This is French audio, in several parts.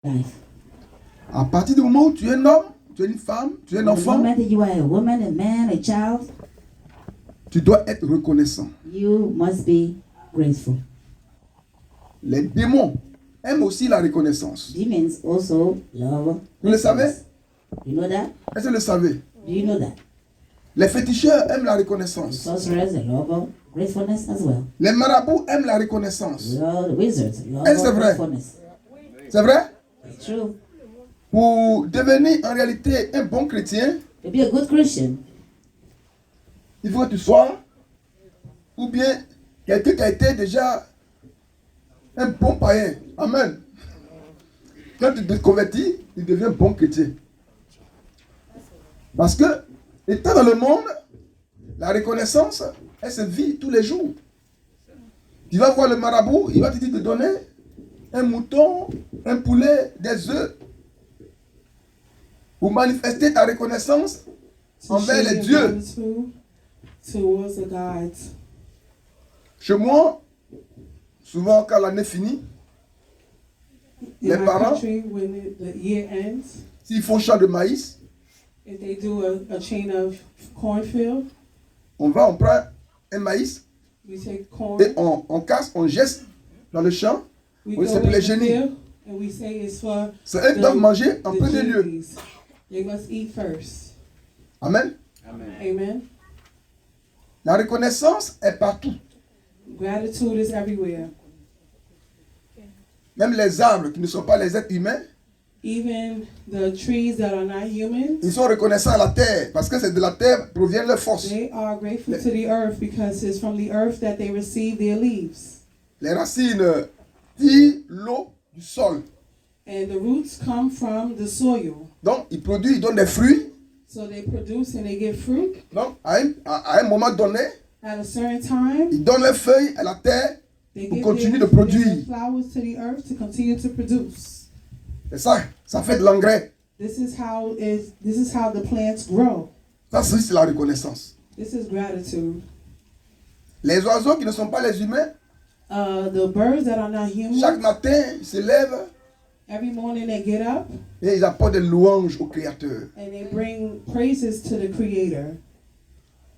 life. À partir du moment où tu es un homme, tu es une femme, tu es un The enfant, moment that you are a woman, a man, a child, tu dois être reconnaissant. you must be grateful. Les démons aiment aussi la reconnaissance. Demons also love Vous le savez? gratefulness. You know that? Est-ce que vous le savez? Do you know that? Les féticheurs aiment la The reconnaissance. sorcerers, they love gratefulness as well. Les marabouts aiment la reconnaissance. The wizards love Est-ce que c'est vrai? gratefulness. C'est vrai? It's true. Pour devenir en réalité un bon chrétien, To be a good Christian, il faut que tu sois, ou bien quelqu'un qui a été déjà un bon païen. Amen. Quand tu te convertis, tu deviens bon chrétien. Parce que, étant dans le monde, la reconnaissance, elle se vit tous les jours. Tu vas voir le marabout, il va te dire de donner un mouton, un poulet, des œufs, pour manifester ta reconnaissance envers les dieux. Towards the gods. Chez moi, souvent quand l'année finit, In les my parents, country, when the year ends, s'ils font champ de maïs, if they do a chain of cornfield, on prend un maïs we take corn, et on casse, on jette dans le champ. we Oui, go c'est pour in les the génies. field, and we say it's for C'est eux qui doivent manger en the premier lieu. genies. They must eat first. Amen. Amen. La reconnaissance est partout. Gratitude is everywhere. Même les arbres qui ne sont pas les êtres humains, Even the trees that are not humans, ils sont reconnaissants à la terre parce que c'est de la terre provient leur force. they are grateful to the earth because it's from the earth that they receive their leaves. Les racines tirent l'eau du sol. And the roots come from the soil. Donc, ils produisent, ils donnent des fruits. So they produce and they give fruit. Donc, à un moment donné, At a certain time, ils donnent leurs feuilles à la terre. they Pour give continuer their, de produire. their flowers to the earth to continue to produce. Et ça fait de l'engrais. This is how the plants grow. Ça, c'est la reconnaissance. This is gratitude. Les oiseaux qui ne sont pas les humains, The birds that are not chaque humans, matin, ils se lèvent every morning they get up et ils apportent des louanges au Créateur. and they bring praises to the Creator.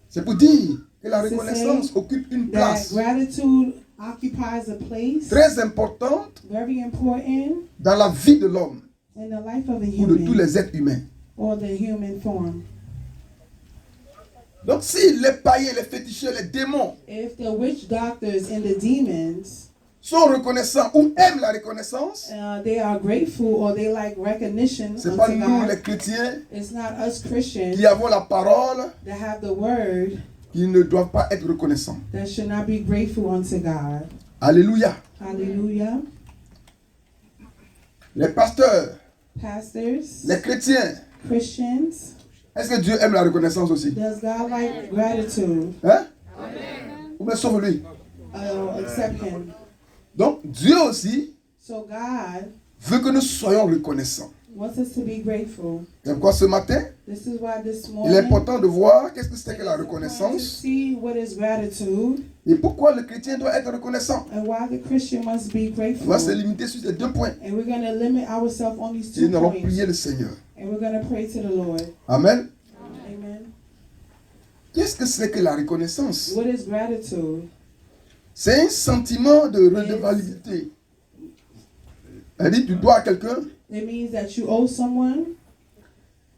C'est pour dire que la C'est reconnaissance occupe une That place gratitude occupies a place très importante very important dans la vie de l'homme in the life of a ou de tous human les êtres humains. or the human form. Donc si les païens, les féticheurs, les démons If the witch doctors and the demons, sont reconnaissants ou aiment la reconnaissance, they are grateful or they like recognition ce n'est pas unto nous God, les chrétiens it's not us Christians qui avons la parole that have the word qui ne doivent pas être reconnaissants. that should not be grateful unto God. Alléluia. Hallelujah. Les pasteurs, Pastors, les chrétiens, Christians, est-ce que Dieu aime la reconnaissance aussi? does God like gratitude? Hein? Ou bien sauve-lui. Accept Him. Donc Dieu aussi So God veut que nous soyons reconnaissants. wants us to be grateful. C'est pourquoi ce matin, This is why this il est morning important de voir qu'est-ce que c'est que la to reconnaissance see what is gratitude et pourquoi le chrétien doit être reconnaissant. and why the Christian must be On grateful. va se limiter sur ces deux points And we're going to limit ourselves on these et two nous allons points. prier le Seigneur. And we're going to pray to the Lord. Amen. Amen. Qu'est-ce que c'est que la reconnaissance? What is gratitude? C'est un sentiment de redevabilité. Elle dit, tu dois à quelqu'un. It means that you owe someone.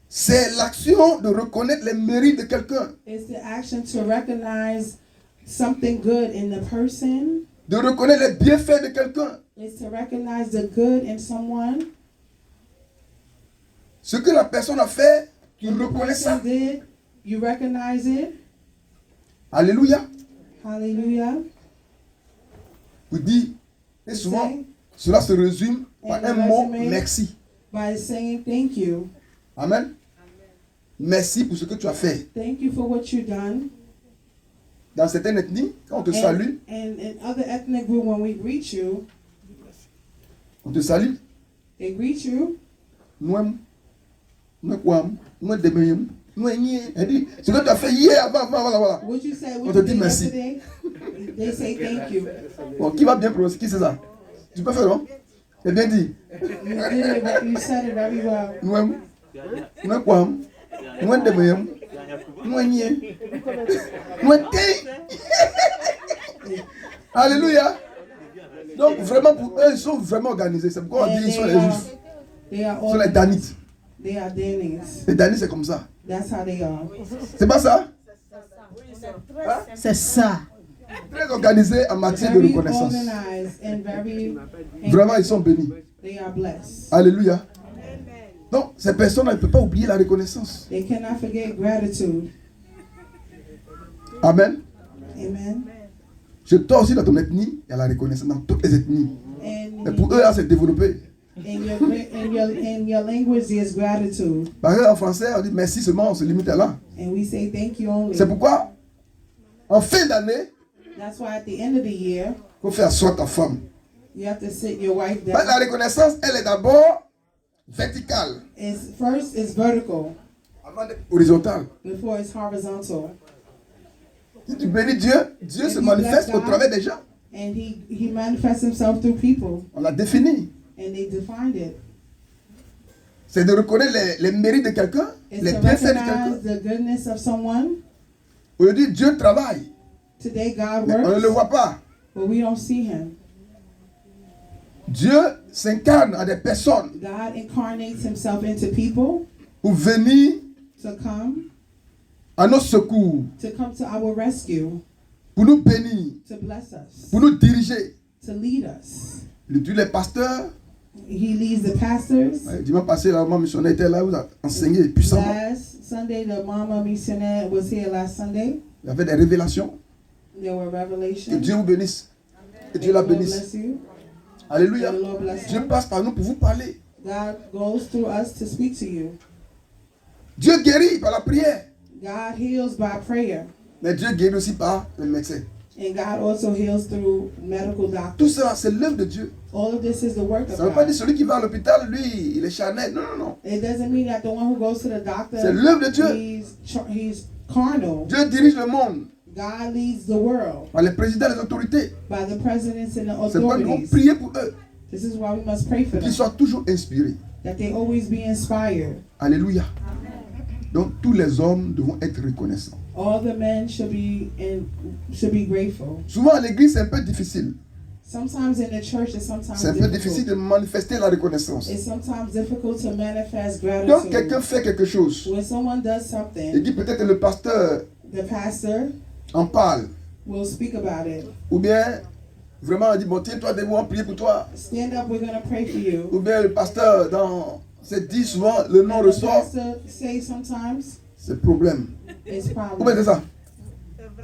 C'est l'action de reconnaître les mérites de quelqu'un. It's the action to recognize something good in the person. De reconnaître les bienfaits de quelqu'un. It's to recognize the good in someone. Ce que la personne a fait, tu What the reconnais ça. person did, you recognize it. Alléluia. Hallelujah. Vous dites, et souvent, Say, cela se résume par And un the mot resume- merci. by saying thank you. Amen. Merci pour ce que tu as fait. Thank you for what you've done. Dans certaines ethnies, quand on te salue, And in other ethnic group, when we greet you, on te salue. they greet you. Nous quoi, nous demain, nous nie. Elle dit, ce que tu as fait hier, avant, voilà. What you said, On what te you dit did merci. yesterday, they say thank you. Bon, qui va bien prononcer? Qui c'est ça? Tu peux faire, non? C'est bien dit. You did it. You said it very well. Nous aimons. Nous aimons. Nous aimons. Nous aimons. Nous aimons. Alléluia. Donc vraiment pour eux, ils sont vraiment organisés. C'est pourquoi on dit qu'ils sont les justes. They are Ils sont les all. Danites. They are Danites. Les Danites, c'est comme ça. That's how they are. C'est pas ça? C'est ça. Très organisés en matière de Very reconnaissance. organized and very. Vraiment, ils sont bénis. They are blessed. Alléluia. Donc, ces personnes ne peuvent pas oublier la reconnaissance. They cannot forget gratitude. Amen. Amen. Je toi aussi dans ton ethnie, il y a la reconnaissance dans toutes les ethnies. Mais And pour eux, là, c'est développé. in your language, there's gratitude. Par exemple, en français, on dit merci seulement, on se limite à là. And we say thank you only. C'est pourquoi, en fin d'année, That's why at the end of the year, il faut faire asseoir ta femme. you have to sit your wife Parce que la down. reconnaissance, elle est d'abord verticale, First it's vertical avant d'être horizontale. before it's horizontal. Si tu bénis Dieu, Dieu If se you manifeste bless au God, travers des gens. And he manifests himself through people. On l'a défini. And they defined it. C'est de reconnaître les mérites de quelqu'un, It's les to bienfaits de recognize quelqu'un. the goodness of someone. Aujourd'hui, Dieu travaille, Today God mais on ne le works, voit pas. but we don't see him. Dieu s'incarne à des personnes God incarnates himself into people pour venir to come à nos secours, to our rescue, pour nous bénir, to bless us, pour nous diriger. to lead us. Il utilise les pasteurs. He leads the pastors. Dimanche passé, la maman missionnaire était là, vous a enseigné puissamment. Last Sunday, the Mama Missionaire was here last Sunday. Il y avait des révélations. There were Que revelations. Dieu vous bénisse. Que May Dieu the la Lord bénisse. bless you. Alléluia. May the Lord bless Dieu you. passe par nous pour vous parler. God goes through us to speak to you. Dieu guérit par la prière. God heals by prayer. Mais Dieu guérit aussi par le médecin. And God also heals through medical Tout doctors. cela, c'est l'œuvre de Dieu. All of this is the work of Ça ne veut pas dire God. celui qui va à l'hôpital, lui, il est charnel. Non, non, non. It doesn't mean that the one who goes to the C'est doctor, l'œuvre de Dieu. he's carnal. Dieu dirige le monde God leads the world par les présidents et les autorités. by the presidents and the C'est pourquoi nous devons authorities. prier pour eux. This is why we must pray for Qu'ils them, soient toujours inspirés. that they always be inspired. Alléluia. Donc tous les hommes devront être reconnaissants. All the men should be grateful. Souvent à l'église, c'est un peu difficile. Sometimes in the church, it's sometimes C'est un peu difficile difficult. de manifester la reconnaissance. It's sometimes difficult to manifest Donc quelqu'un gratitude. fait quelque chose When someone does et something, dit peut-être le pasteur the pastor en parle. will speak about it. Ou bien vraiment on dit bon tiens-toi debout, on prie pour toi. Stand up, we're gonna pray for you. Ou bien le pasteur dans c'est dit souvent le nom And the ressort. pastor say sometimes C'est problème. it's Ou bien c'est problem. ça.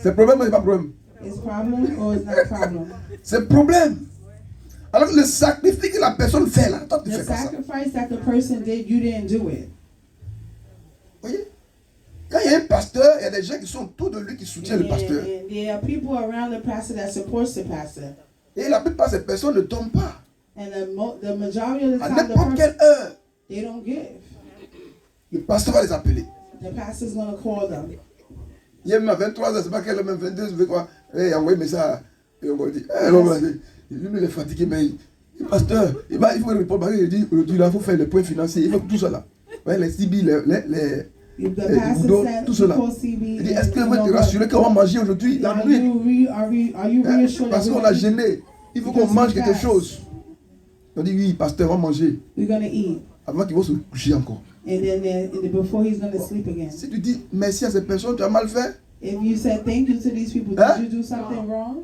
C'est problème ou c'est pas problème? It's problem or it's not problem. C'est problème. Alors le sacrifice que la personne fait là, toi tu The fais pas ça. sacrifice that the person did, you didn't do it. Vous voyez? Quand il y a un pasteur, il y a des gens qui sont autour de lui qui soutiennent le pasteur. And there are people around the pastor that supports the pastor. Et la plupart de ces personnes ne tombent pas. And the majority of the À time, the n'importe person, quelle heure, they don't give. le pasteur va les appeler. The pastor's gonna call them. Il y a même à 23h, c'est pas quelle heure, même 22h, je veux quoi. Il a envoyé un message. Et on va dire, lui, il est fatigué, mais le pasteur, il faut répondre. Il dit, aujourd'hui, là, il faut faire les points financiers. Il faut tout cela. Ouais, les CB, If the les pastor boudons, said tout to cela. call CB, Il dit, est-ce que vous êtes rassuré qu'on va manger aujourd'hui, la are nuit? you Hein? reassured Parce that qu'on a gêné. Il faut qu'on mange quelque chose. On dit, oui, pasteur, on va manger. we're gonna eat? Avant qu'ils vont se coucher encore. And then before he's gonna sleep again. Si tu dis merci à ces personnes, tu as mal fait. If you said thank you to these people, Hein? did you do something wrong?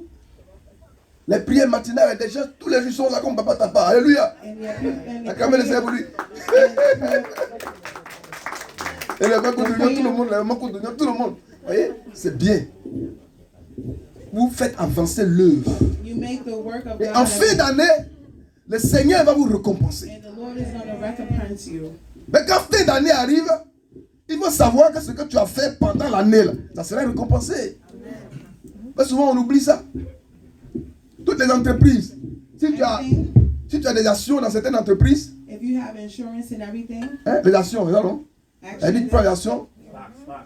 Les prières matinales et des gens, tous les jours sont là comme papa tapa. Alléluia. And there are people, and the Acclamez le Seigneur pour lui. Et le manque d'oignon, tout le monde, le manque d'oignon, tout le monde. Vous voyez, c'est bien. Vous faites avancer l'œuvre. you make the work of Et God, en fin d'année, le Seigneur va vous récompenser. and the Lord is gonna recompense you. Mais quand fin d'année arrive, il faut savoir que ce que tu as fait pendant l'année, là, ça sera récompensé. Mais souvent, on oublie ça. Toutes les entreprises, si tu as des actions dans certaines entreprises, If you have insurance and everything, hein, les actions, c'est ça, non? Elle dit actually, pas les actions.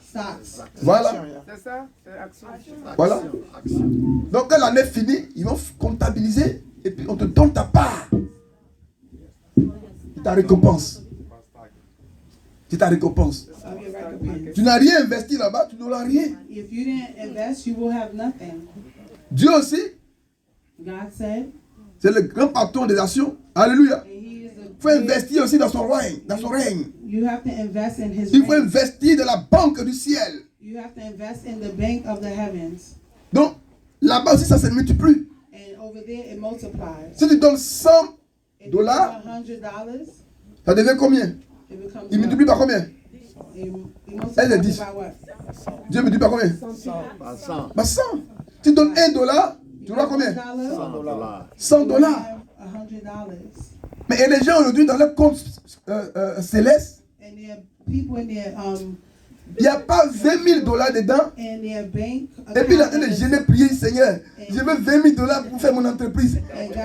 stocks. Voilà. C'est ça? C'est action. Voilà. Donc quand l'année finit, ils vont comptabiliser et puis on te donne ta part. ta récompense. C'est ta récompense. of your recompense. Tu n'as rien investi là-bas, tu n'auras rien. If you didn't invest, you will have nothing. Dieu aussi, God said, c'est le grand patron des nations. Alléluia. and He is the Il faut investir aussi dans son règne. Dans son règne. You have to invest in His Il faut reign. investir dans la banque du ciel. You have to invest in the bank of the heavens. Donc, là-bas aussi, ça se multiplie. And over there, it multiplies. Si tu donnes 100 If you dollars, give $100, ça devient combien? it becomes Il multiplie par combien? It Elle multiplies dit. by what? Dieu multiplie par combien? 100 Bah 100. Si tu donnes 1 dollar, tu auras combien? $1, 100 you dollars. have $100. Mais il y a des gens aujourd'hui dans leur compte céleste, And there are people in their il n'y a pas 20 000 dollars dedans. in their bank Et puis il est en train de account, gêner, prier, Seigneur, je veux 20 000 dollars pour faire mon entreprise.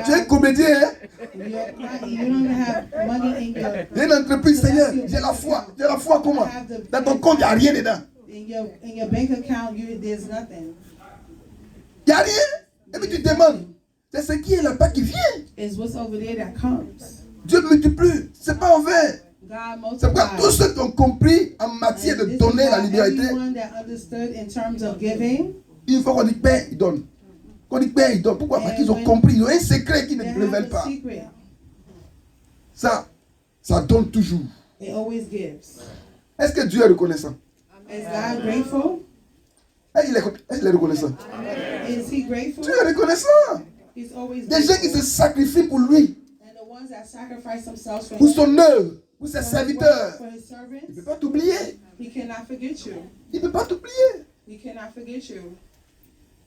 Tu es un comédien, hein? you don't even have money in your J'ai une entreprise, Seigneur, j'ai la foi. J'ai la foi comment? Dans ton compte, il n'y a rien dedans. in your bank account. There's nothing. Il n'y a rien. Et puis tu te demandes, c'est ce qui est là-bas qui vient. It's what's over there that comes. Dieu multiplie. Ce n'est pas en vain. God C'est pourquoi tous multiplies. ceux qui ont compris en matière de And this is donner la why liberté, everyone that understood in terms of giving, une fois qu'on dit pain, ils donnent. Quand on dit pain, ils donnent. Pourquoi? Parce qu'ils ont compris. Ils ont un secret qu'ils ne they révèlent have pas. a secret. Ça donne toujours. It always gives. Est-ce que Dieu est reconnaissant? Is God grateful? Est-ce qu'il est reconnaissant? Is He grateful? Dieu est reconnaissant. He's always Des gens qui grateful. se sacrifient pour lui, And the ones that sacrifice themselves for pour Him, son œuvre, pour ses for His serviteurs. work, for His Il ne peut servants, pas t'oublier. He cannot forget you. Il ne peut pas t'oublier. He cannot forget you.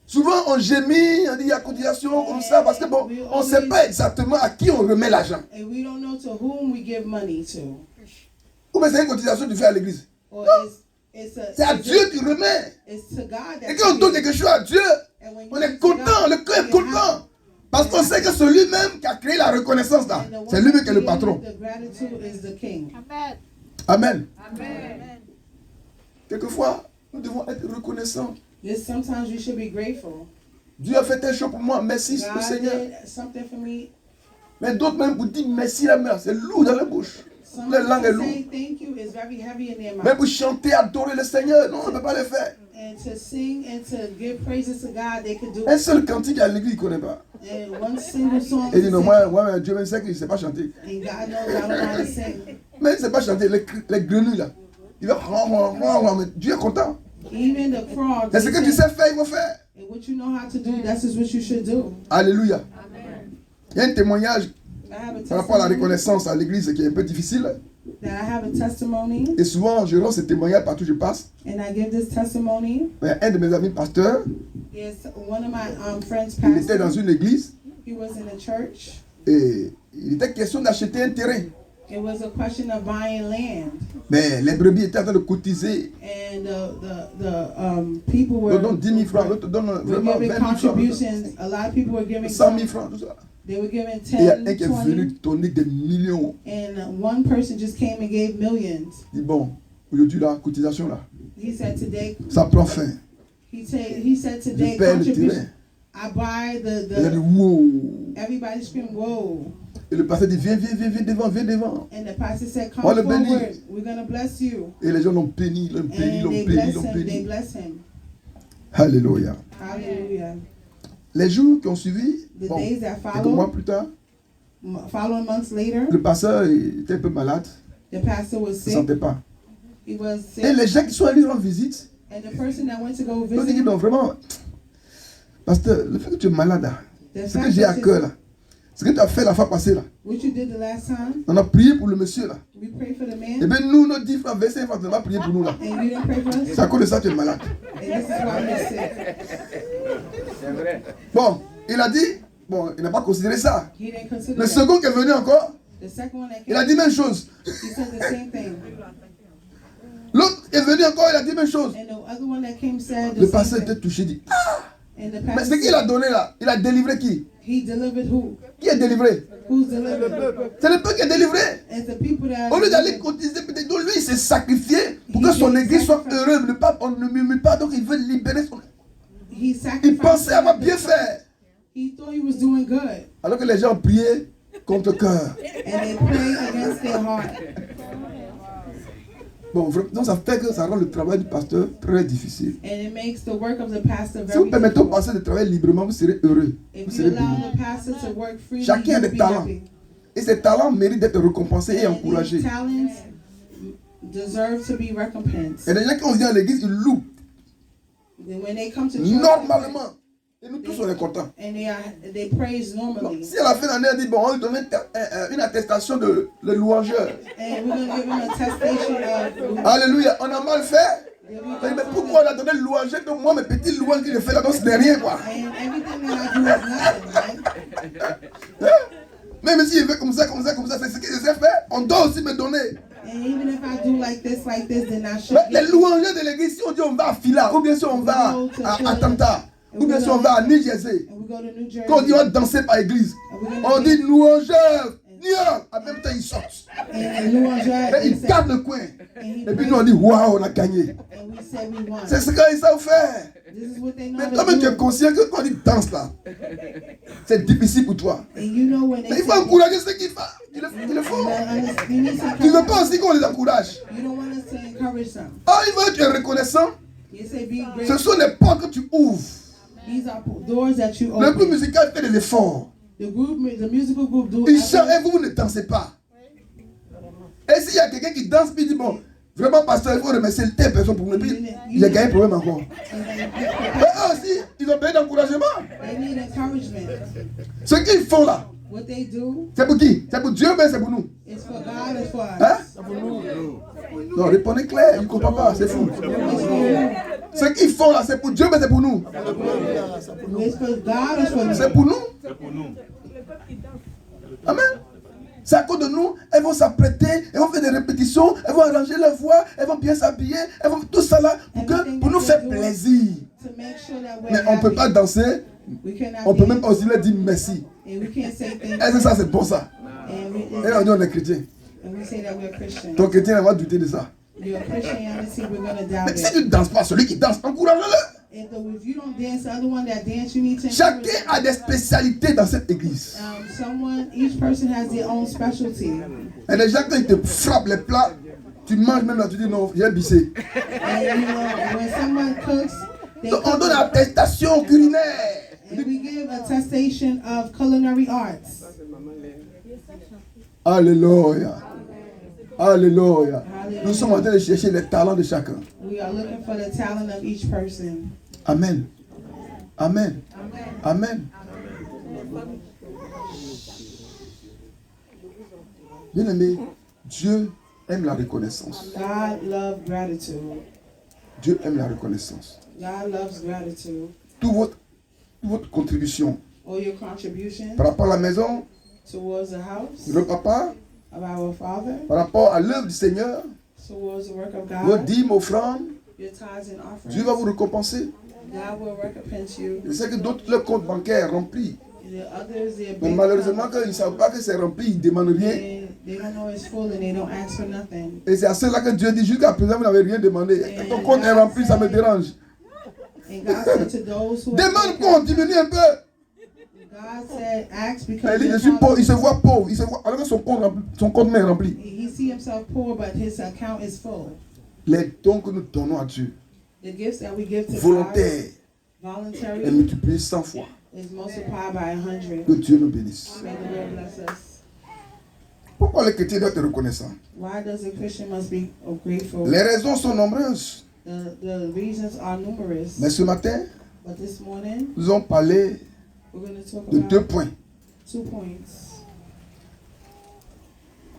Souvent, on gémit, on dit il y a cotisation comme ça, parce que bon, on ne sait pas exactement à qui on remet l'argent. And we don't know to whom we give money to. Ou bien c'est une cotisation que tu fais à l'église. Or it's C'est à it's Dieu que tu remets. it's to God that Et quand on you donne give. quelque chose à Dieu, And when on you est give to content, God, le cœur est you're happy. content. Parce qu'on sait que c'est lui-même qui a créé la reconnaissance là. And the one C'est lui-même that qui est le created patron. the gratitude is the King. Amen. Quelquefois, nous devons être reconnaissants. Yes, sometimes you should be grateful. Dieu a fait telle chose pour moi, merci au God Seigneur. did something for me. Mais d'autres même pour dire merci la mère, c'est lourd dans la bouche. Some La langue est people lourde. say thank you is very heavy in their Même mouth. pour chanter, adorer le Seigneur, non, on ne peut pas le faire. And to sing and to give praises to God, they could do Un it. seul cantique à l'église, il ne connaît pas. And one single song. Il dit to non, sing. moi, Dieu me sait qu'il ne sait pas chanter. And God knows I don't know how to sing. Mais il ne sait pas chanter, les grenouilles là. Il va, mais Dieu est content. Even the frogs. C'est ce que tu sais faire, il faut faire. And what you know how to do, that's just what you should do. Alléluia. Il y a un témoignage I have a par rapport à la testimony. reconnaissance à l'église qui est un peu difficile. That I have a testimony, Et souvent, je rends ce témoignage partout où je passe. and I give this testimony. Il y a un de mes amis pasteurs, Yes, one of my friends il était dans pastor. une église He was in a church. et il était question d'acheter un terrain. It was a question of buying land, Mais les brebis étaient en train de cotiser. and the people were L'autre donne 10 000 francs, l'autre donne were vraiment 20 giving 000 francs, contributions. A lot of people were giving 100 000 francs, tout ça. They were giving Et il y a un 10, qui est venu 20, donner des millions. and one person just came and gave millions. Il dit bon, aujourd'hui la cotisation là, He said today, ça prend fin. he said today, Je paie le contribution. terrain. I buy Il a dit the. wow. Everybody screamed, "Whoa!" Et le pasteur dit viens devant, viens devant. And the pastor said, "Come On le forward. bénit. We're gonna bless you." Et les gens l'ont béni, l'ont béni, And l'ont they béni, bless l'ont him. They béni. bless him. Alléluia. Hallelujah. Les jours qui ont suivi, The bon, days that quelques mois follow, plus tard, following months later, le pasteur était un peu malade, the pastor was il ne se sick. sentait pas. He was sick. Et les gens qui sont allés rendre visite, And the person that went to go ils ont dit visit, non, vraiment, pasteur, le fait que tu es malade là, the ce que fact j'ai à that cœur là, ce que tu as fait la fois passée là, what you did the last time, on a prié pour le monsieur là. we prayed for the Et man, bien nous, nos 10 francs, 25 francs, on n'a pas prié pour nous là. and you didn't pray for us, C'est à cause de ça que tu es malade. and this is why you're sick. Bon, il a dit, bon, il n'a pas considéré ça. He didn't consider Le that. second qui est venu encore, The second one that il a came, dit même chose. he said the same thing. L'autre est venu encore, il a dit même chose. And the other one that came said Le the pasteur same était thing. touché, il dit, And the mais pastor ce qu'il a said, donné là, il a délivré qui? he delivered who? Qui est délivré? Who's delivered? C'est le peuple qui est délivré. It's the people that Au are lieu d'aller delivered. cotiser, peut-être, donc lui il s'est sacrifié pour que son église soit heureuse. On ne murmure pas, donc il veut libérer son. He Il sacrificed. pensait avoir bien fait. He thought he was doing good. Alors que les gens ont prié, contre cœur. And they pray against their heart. Bon, donc ça fait que ça rend le travail du pasteur très difficile. And it makes the work of the pastor Si vous very permettez au difficult. pasteur de travailler librement, vous serez heureux. Vous If you serez béni. allow the pastor to work freely, Chacun a you'll des be talents. happy. Et ces talents méritent d'être récompensés et And encouragés. these talents deserve to be recompensed. Et les gens qui ont vient à l'église, ils louent Then when they come to church, normalement. Et nous tous, on est contents. and they praise normally. Si à la fin de l'année, on dit, bon, on lui donne une attestation de le louangeur. And we're going to give them a attestation of. Alléluia, on a mal fait. Mais pourquoi on a donné le louangeur que moi, mes petits louanges que je fais là, donc ce n'est rien, quoi. And everything that I do is nothing, right? Hein? Même si je fais comme ça, c'est ce que je sais faire, on doit aussi me donner. And even if I do like this, then I should. Mais les louangeurs de l'église, si on dit on va à Fila, ou bien si on va à Atlanta, ou bien si on va à New Jersey, And we go to New Jersey. quand on dit on va danser par église, on dit louangeur, New York, en même temps ils sortent. And louangeur, Et ils gardent le coin. Et puis nous on dit waouh, on a gagné. And we said we won. C'est ce qu'ils savent faire. This is what they know Mais to toi-même tu es do. conscient que quand on dit danse là, c'est difficile pour toi. And you know when Mais they il faut say, encourager ceux qui font. Il le faut. you need to Tu ne veux encourage. pas aussi qu'on les encourage. You don't want us to encourage them. Ah, il veut être reconnaissant. You say be Ce great. sont des portes que tu ouvres. These are doors that you Le groupe open. musical fait des efforts. The musical group do. Ils chantent et vous ne dansez pas. Et s'il y a quelqu'un qui danse, puis il dit bon, vraiment, pasteur, il faut remercier telle personne pour nous. Puis il a gagné le problème encore. Mais eux aussi, ils ont besoin d'encouragement. They need encouragement. Ce qu'ils font là, What they do c'est pour qui? C'est pour Dieu, mais c'est pour nous. is for God, it's for us. Hein? Non, répondez clair, il ne comprend pas, c'est fou. Ce qu'ils font là, c'est pour Dieu, mais c'est pour nous. It's for God, it's for C'est me. pour nous. Amen. C'est à cause de nous, elles vont s'apprêter, elles vont faire des répétitions, elles vont arranger leur voix, elles vont bien s'habiller, elles vont tout ça là pour nous faire plaisir. To make sure that we're Mais on ne peut happy. pas danser, We cannot on ne peut be- même pas aussi leur dire merci. And we can't say thank Est-ce que you. ça c'est bon ça? And Et on dit on est chrétien. we say that we're Christian. Ton chrétien va douter de ça. Your Christianity, we're going to doubt Mais si it. tu ne danses pas, celui qui danse, encourage-le. If you don't dance, the other one that dance, you need to encourage Chacun them. a des spécialités dans cette église. Each person has their own specialty. Et les gens quand ils te frappent les plats, tu manges même là, tu dis non, j'ai bissé. And you know, when someone cooks, they Donc on cook donne it. l'attestation culinaire. And we give attestation of culinary arts. Alléluia. Alléluia. Nous sommes en train de chercher les talents de chacun. We are looking for the talent of each person. Amen. Amen. Amen. Bien-aimé, Dieu aime la reconnaissance. God loves gratitude. Dieu aime la reconnaissance. God loves gratitude. Toute votre contribution All your contribution par rapport à la maison, towards the house le papa, of our Father, par rapport à l'œuvre du Seigneur, towards the work of vos God, dîmes, offrandes, your tithes and Dieu va offerings. vous récompenser. God will recompense you. Je sais que d'autres, leur compte bancaire est rempli. The others, their Mais bank malheureusement, account, quand ils ne savent pas que c'est rempli, ils ne demandent rien. they don't know it's full and they don't ask for nothing. Et c'est à ceux-là que Dieu dit, jusqu'à présent, vous n'avez rien demandé. Quand ton compte est rempli, ça me dérange. And God said to those who Demande qu'on diminue un peu. God said, ask Mais because il dit, je your suis pauvre, account- il se voit pauvre. Il se voit, alors que son compte est rempli. he see himself poor, but his account is full. Les dons que nous donnons à Dieu, The gifts that we give to volontaires, God, est voluntary, multiplié 100 fois. is multiplied by 100. Que Dieu nous bénisse. May the Lord bless us. Pourquoi les chrétiens doivent être reconnaissants? Why does a Christian must be grateful? Les raisons sont nombreuses. The reasons are numerous. Mais ce matin, But this morning, nous allons parler we're going to talk de deux about points. 2 points.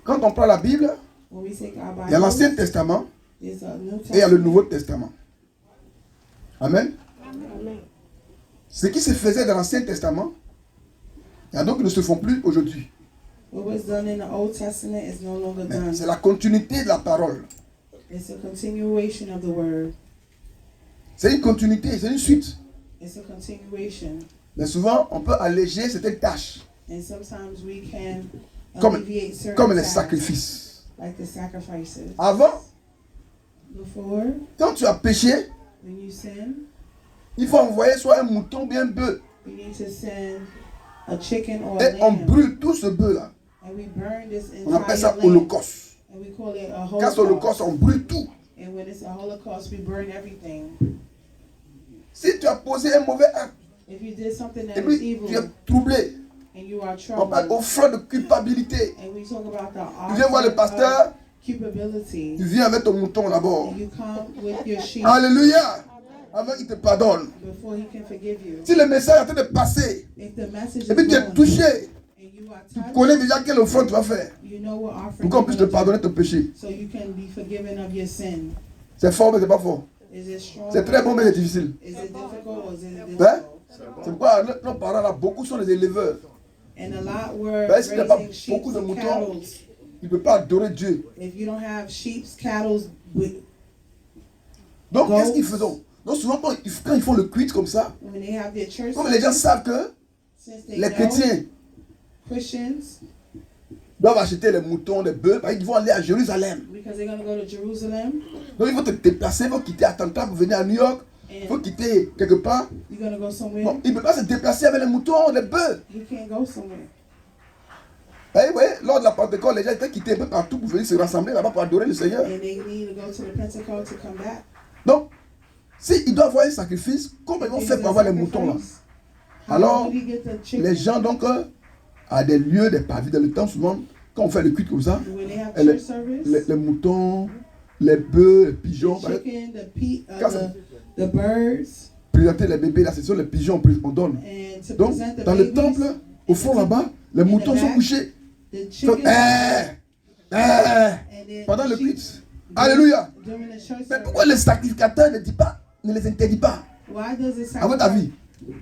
Quand on prend la Bible, When we take our il y a l'Ancien Bible, Testament there's a New et il y a le Testament. Nouveau Testament. Amen. Ce qui se faisait dans l'Ancien Testament, il y a donc qui ne se font plus aujourd'hui. What was done in the Old Testament is no longer Mais done. c'est la continuité de la parole. It's a continuation of the word. C'est une continuité, c'est une suite. It's a continuation. Mais souvent, on peut alléger certaines tâches, And sometimes we can Comme- alleviate certain comme les tasks, sacrifices. like the sacrifices. Avant, Before, quand tu as péché, when you sin, il faut envoyer soit un mouton ou bien un bœuf. you need to send a chicken or a Et on lamb. brûle tout ce bœuf-là. And we burn this On appelle ça entire land. holocauste. And we call it a Quand c'est holocauste, holocaust. on brûle tout. And when it's a holocaust, we burn everything. Si tu as posé un mauvais acte, If you did something that et was puis tu es evil troublé, and you are on parle troubled, offrande de culpabilité. and we talk about the Tu viens voir le offering pasteur, of culpability, tu viens avec ton mouton d'abord. and you come with your sheep Alléluia. Avant qu'il te pardonne. before he can forgive you. Si le message est en train de passer, If the message et puis is tu es going touché, and you are tu touched, connais déjà quelle offrande tu vas faire you know what pour offering qu'on you're puisse te going to pardonner do, ton péché. so you can be forgiven of your sin. C'est fort, mais c'est pas fort. Is it strong? C'est très bon, mais c'est difficile. Is it difficult or is it Hein? difficult? C'est pourquoi nos parents là, beaucoup sont des éleveurs. And a lot were Ben, si tu n'as pas raising sheep beaucoup de and moutons, cattle. tu ne peux pas adorer Dieu. If you don't have sheep, cattle, Donc, Goats. qu'est-ce qu'ils font? Donc, souvent, quand ils font le culte comme ça, when they have their church, comme les gens savent que since they les know chrétiens Christians, doivent acheter les moutons, les bœufs, parce qu'ils vont aller à Jérusalem. because they're going to go to Jerusalem, Donc, ils vont te déplacer, ils vont quitter Atlanta pour venir à New York, il faut and quitter quelque part. you're going to go somewhere, Bon, il ne peut pas se déplacer avec les moutons, les bœufs. he can't go somewhere. Vous voyez, lors de la Pentecôte, les gens étaient quittés un peu partout pour venir se rassembler là-bas pour adorer le Seigneur. And they need to go to the Pentecost to come back. Donc, s'ils doivent avoir un sacrifice, comment ils vont faire pour avoir les moutons là? Alors, les gens donc, à des lieux, des pavillons, dans le temps souvent, quand on fait le culte comme ça, When they have et church service, les moutons, les bœufs, les pigeons, the chicken, Quand ça- the birds, présenter les bébés, là, ce sont les pigeons qu'on donne. and to Donc, present the dans le babies, temple, au fond là-bas, les moutons sont couchés. the Donc, chicken, and then pendant le sheep culte. Alléluia. during the church Mais pourquoi service. le sacrificateur ne les interdit pas? Why does it À votre avis,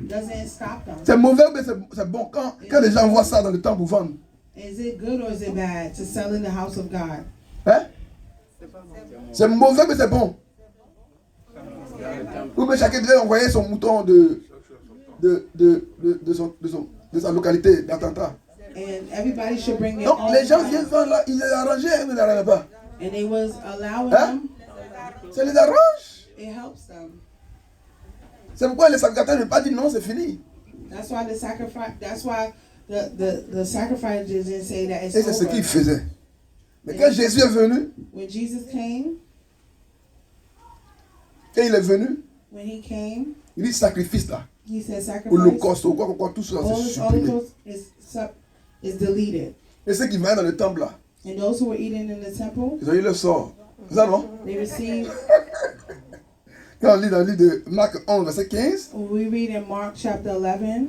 doesn't stop them? c'est mauvais mais c'est bon quand les gens voient ça dans le temple pour vendre. Is it good or is it bad to sell in the house of God? Hein? C'est mauvais mais c'est bon. Ou bien chacun devait envoyer son mouton de sa localité d'Atlanta. And everybody should bring their Donc own les gens cow. viennent vendre là, ils les arrangent, mais ils n'arrangent pas. And they was allowing Hein? them. Ça les arrange. It helps them. C'est pourquoi les sacrificateurs n'ont pas dit non, c'est fini. That's why the sacrifice. That's why the sacrifice didn't say that it's Et c'est ce over. qu'ils faisaient. Mais quand Jésus est venu, When Jesus came, et il est venu, when he came, il dit sacrifice là, he said sacrifice. holocauste, ou quoi, tout ça, All c'est this supprimé. holocaust is deleted. Et ceux qui venaient dans le temple là, And those who were eating in the temple, ils ont eu le sort. C'est ça non? they received. Quand on lit dans le livre de Marc 11, verset 15, We read in Mark chapter 11.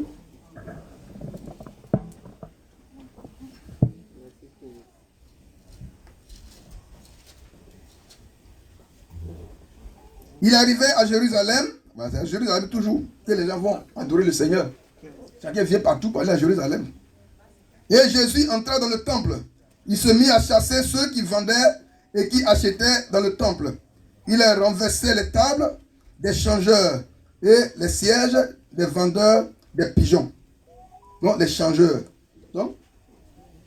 il arrivait à Jérusalem, c'est à Jérusalem toujours, que les gens vont adorer le Seigneur. Chacun vient partout pour aller à Jérusalem. Et Jésus entra dans le temple. Il se mit à chasser ceux qui vendaient et qui achetaient dans le temple. Il renversait les tables des changeurs et les sièges des vendeurs des pigeons. Donc, les changeurs. Donc,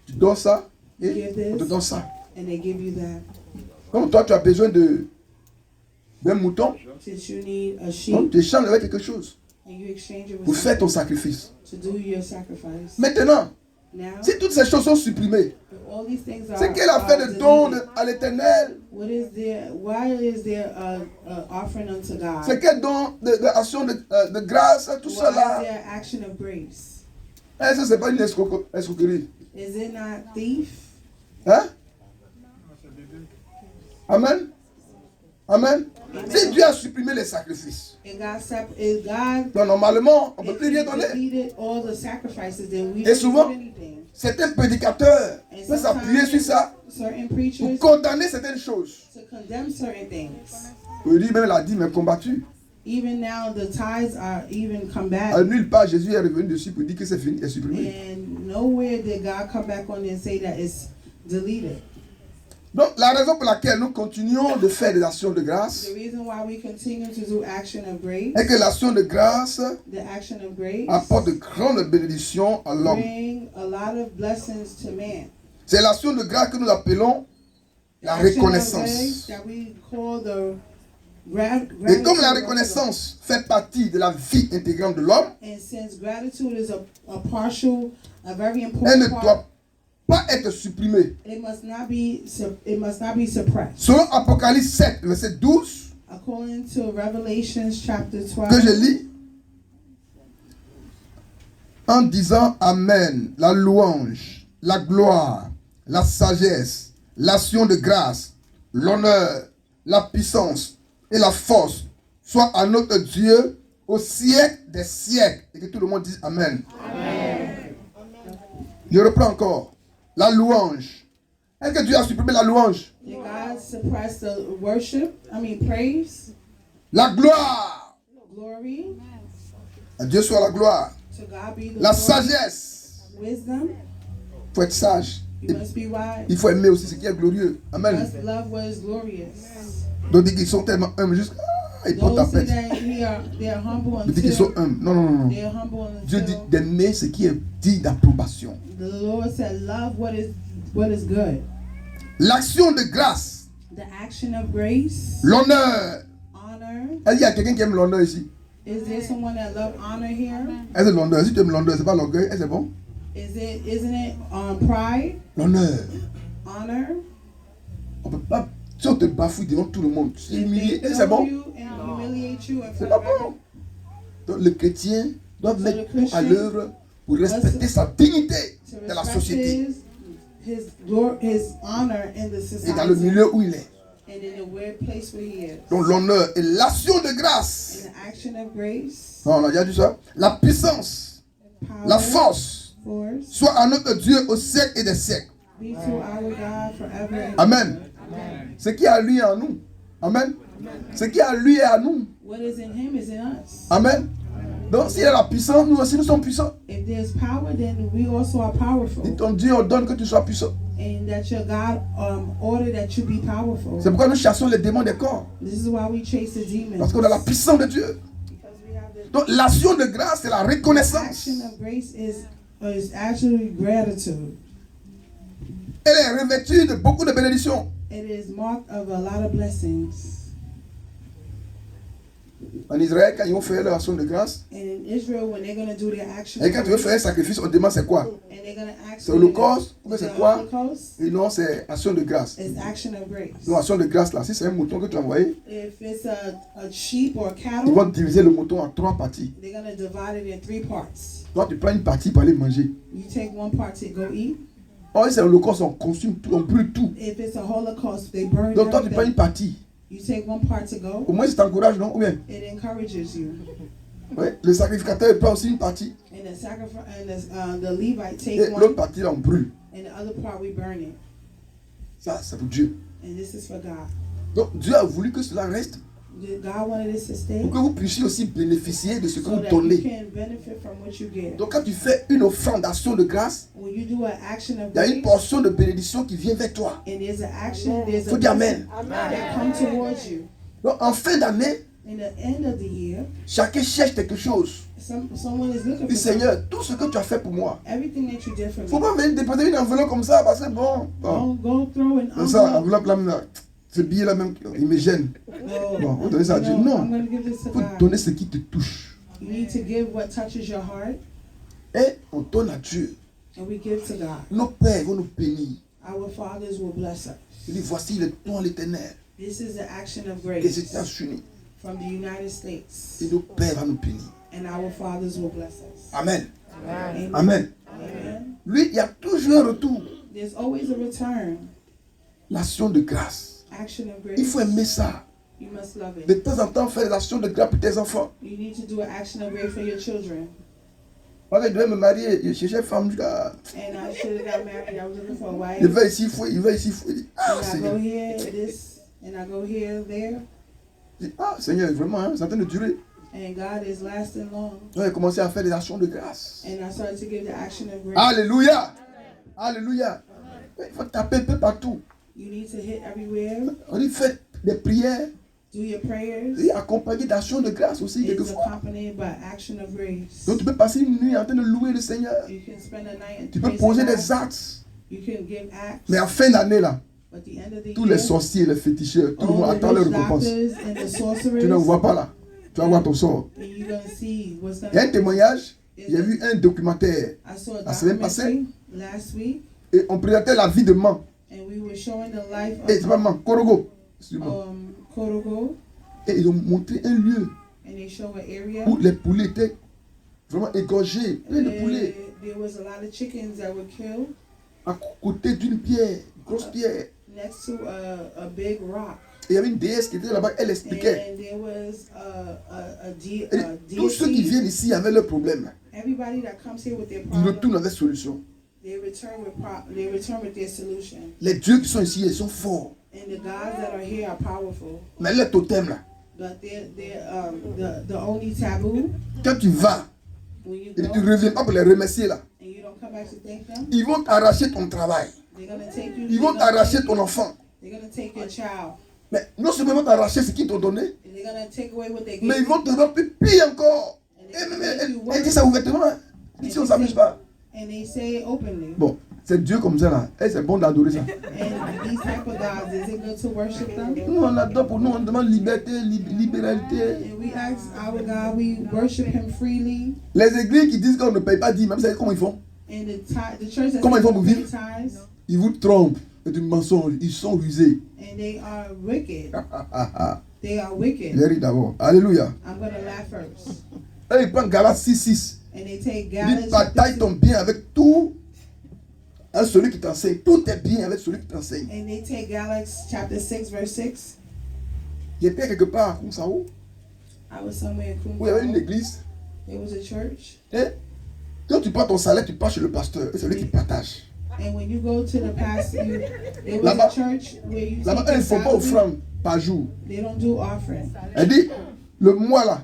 tu donnes ça et on te donne ça. And they give you that. Comme toi, tu as besoin d'un mouton, Since you need a donc sheep, tu échanges avec quelque chose and you exchange it pour with faire ton sacrifice. to do your sacrifice. Maintenant, Now, si toutes ces choses sont supprimées, if all these things are, c'est qu'elle a are fait de dons deleted, à l'éternel. what is there? Why is there a offering unto God? C'est quel don d'action de grâce, tout Why ça is là. there action of grace? Est-ce que ce n'est pas une escroquerie? Is it not thief? Hein? Amen? Amen? Si Dieu a supprimé les sacrifices, And God donc normalement, on ne peut if plus he rien donner. deleted all the sacrifices, then we Et don't souvent, do anything. Certains prédicateurs And peuvent s'appuyer sur ça certain pour preachers condamner certaines choses. to condemn certain things. Il dit même, il a dit, mais combattu. Even now, the tithes are even À combated. nulle part, Jésus est revenu dessus pour dire que c'est fini, est supprimé. And nowhere did God come back on and say that it's deleted. Donc, la raison pour laquelle nous continuons de faire des actions de grâce The reason why we continue to do action of grace, est que l'action de grâce the action of grace, apporte de grandes bénédictions à l'homme. bring a lot of blessings to man. C'est l'action de grâce que nous appelons la Action of grace reconnaissance. that we call the Et comme la reconnaissance fait partie de la vie intégrante de l'homme, and since gratitude is a partial, a very elle ne important part doit pas être supprimé. It must not be. It must not be suppressed. Selon Apocalypse 7, verset 12, According to Revelations chapter 12. que je lis, en disant Amen, la louange, la gloire, la sagesse, l'action de grâce, l'honneur, la puissance et la force soit à notre Dieu au siècle des siècles. Et que tout le monde dise Amen. Amen. Je reprends encore. La louange. Est-ce que Dieu a supprimé la louange? Did God suppress the worship? Praise, La gloire. glory. À Dieu soit la gloire. To God be the La glory. sagesse. Wisdom. Il faut être sage. You must be wise. Il faut aimer aussi ce qui est glorieux. Amen. Must love what is glorious. Donc ils sont tellement humbles jusqu'à ils portent la Those say pète. that they are humble Il dit qu'ils sont until humbles. Non, non, non. they are humble Dieu dit until d'aimer ce qui est dit d'approbation. the Lord said, "Love what is good." L'action de grâce, The action of grace, l'honneur. honor. Est-ce qu'il y a quelqu'un qui aime l'honneur ici? Is there someone that love honor here? Est-ce que l'honneur? Si tu aimes l'honneur, c'est pas l'orgueil, est-ce que c'est bon? Isn't it pride, L'honneur. honor? On peut pas, si on te bafouille devant tout le monde, tu es If humilié, they est-ce que c'est know bon? you and humiliate you in C'est front pas of bon. Donc le chrétien doit So mettre the tout à Christian l'œuvre pour respecter sa dignité to dans la respect société his honor in the et dans le society milieu où il est. and in the weird place where he is. Donc l'honneur et l'action de grâce. In the action of grace, Non, on a déjà dit ça. La puissance, power, la force, force, soit à notre Dieu au siècle et des siècles. be to our God forever. Amen. Ce qui est à lui et à nous. Amen. Ce qui est à lui et à nous. What is in him is in us. Amen. Donc s'il a la puissance, nous aussi nous sommes puissants. If there's power, then we also are powerful. Et ton Dieu ordonne que tu sois puissant. And that your God order that you be powerful. C'est pourquoi nous chassons les démons des corps. This is why we chase the demons. Parce qu'on a la puissance de Dieu. Because we have the Donc l'action de grâce, c'est la reconnaissance. action of grace is actually gratitude. Elle est revêtue de beaucoup de bénédictions. It is marked of a lot of blessings. En Israël, quand ils ont fait leur action de grâce, And in Israel, when they're going to do their action et quand tu veux faire un sacrifice, on te demande c'est quoi? and they're going to ask C'est holocauste, ou bien the c'est quoi? Holocaust, Et non, c'est action de grâce. it's action of grace. Non, action de grâce là, si c'est un mouton que tu as envoyé, If it's a sheep or a ils cattle, vont diviser le mouton en 3 parties. they're going to divide it in 3 parts. Toi, tu prends une partie pour aller manger. You take one part to go eat. Or, si c'est l'holocauste, on consomme tout, on brûle tout. If it's a Holocaust, they burn Donc, toi, tu prends une everything. partie. You take one part to Au go. moins, ça t'encourage, non? Ou bien? It encourages you. Ouais, le sacrificateur, il prend aussi une partie. And the sacrifice and the Levite Et take l'autre one, partie, là, on brûle. and the other part we burn it. Ça, c'est pour Dieu. And this is for God. Donc, Dieu a voulu que cela reste God wanted this to stay pour que vous puissiez aussi bénéficier de ce que so vous that you donnez. can benefit from what you get. Donc, quand tu fais une offrande d'action de grâce, When you do an action of il y a une grace, portion de bénédiction qui vient vers toi. and there's an action, there's Faut a dire blessing Amen. that come towards you. Donc, en fin d'année, In the end of the year, chacun cherche quelque chose. someone is looking Dis for something. Seigneur, tout ce que tu as fait pour moi. Everything that you did for Faut me. pas venir déposer une enveloppe comme ça parce que bon. Go throw an Comme ça, envelope. enveloppe là, ce billet là même, il me gêne. Oh, Bon, on donne ça à Dieu. no, Non. I'm going to give this to Il faut God. donner ce qui te touche. You need to give what touches your heart, Et on donne à Dieu. and we give to God. Nos pères vont nous bénir. Our fathers will bless us. Il dit voici le don l'éternel This is the action of des grace États-Unis. from the United States, Et nos pères vont nous bénir. and our fathers will bless us. Amen. Amen. Amen. Amen. Lui, il y a toujours un retour. There's always a return. L'action de grâce. Action of Il grace. faut aimer ça. You must love De it. temps en temps, faire des actions de grâce pour tes enfants. You need to do an action of grace for your children. Moi, je devais me marier. Je cherchais une femme. And I should have got married. I was looking for a wife. Il va ici, il va ici. Il dit, ah, And I go Seigneur. here, this, and I go here, there. Je dis, ah, Seigneur, vraiment, hein, c'est en train de durer. And God is lasting long. Donc, j'ai commencé à faire des actions de grâce. And I started to give the action of grace. Alléluia. Alléluia. Il faut taper un peu partout. You need to hit everywhere. On dit, faites des prières Do your prayers. et accompagner d'actions de grâce aussi, It's quelquefois. accompanied by action of grace. Donc, tu peux passer une nuit en train de louer le Seigneur. You can spend a night and Tu peux praising poser God. des actes. You can give acts. Mais en fin d'année, là, But the end of the tous year, les sorciers, les féticheurs, tout le monde all the attend leur witch récompense. doctors and the sorcerers, Tu ne vois pas là. Tu vas voir ton sort. and you're gonna see what's Il y a un gonna. témoignage. J'ai vu un documentaire. I saw a La semaine documentary last week. Et on présentait la vie de Man. and we were showing the life Et c'est pas of Man, Korogo. Excuse-moi. Korogo, Et ils ont montré un lieu and they show an area. où les poulets étaient vraiment égorgés, plein de poulets, There was a lot of chickens that were killed à côté d'une pierre, une grosse pierre. next to a big rock. Et il y avait une déesse qui était là-bas, elle expliquait. And there was a Elle dit, tous ceux qui deity. viennent ici avaient leurs problèmes. Everybody that comes here with their Ils problem, retournent avec solution. they return with their solution. Les dieux qui sont ici, ils sont forts. And the gods that are here are powerful. Mais les totems là, But the only taboo quand tu vas when you et go tu ne reviens pas pour les remercier là, and you don't come back to thank them, ils vont t'arracher ton travail. they're gonna take you. Ils vont t'arracher ton enfant. They're gonna take your child. Mais non seulement t'arracher ce qu'ils t'ont donné, And they're gonna take away what they mais gave ils vont you. te rendre pire encore. Elle dit ça ouvertement. Hein. Ici, on ne s'amuse pas. And they say it openly. Bon, c'est Dieu comme ça là. Et c'est bon d'adorer ça. And these type of gods, is it good to worship them? Nous, on adore pour nous, on demande liberté, libéralité. And we ask our God, we worship Him freely. Les églises qui disent qu'on ne paye pas 10, même savez comment ils font? And the church that Comment ils font pour pay vivre? tithes, Ils vous trompent. C'est du mensonge. Ils sont rusés. and they are wicked. Ah. They are wicked. Je ris d'abord. Alléluia. I'm gonna laugh first. Et ils prennent Galates 6:6. And they take Il dit, Galates. bataille ton bien avec tout. Hein, celui qui t'enseigne. Tout est bien avec celui qui t'enseigne. And they take Galates chapter 6 verse 6. J'étais quelque part à Koumsaou, I was somewhere in où il y avait une Kumba. église. There was a church. Et quand tu prends ton salaire, tu pars chez le pasteur. Et c'est lui qui partage. And when you go to the pastor, there was Là-bas- a church where you Là-bas, take ils ne your font pas salary. offrande par jour. They don't do offering. Elle dit, le mois là,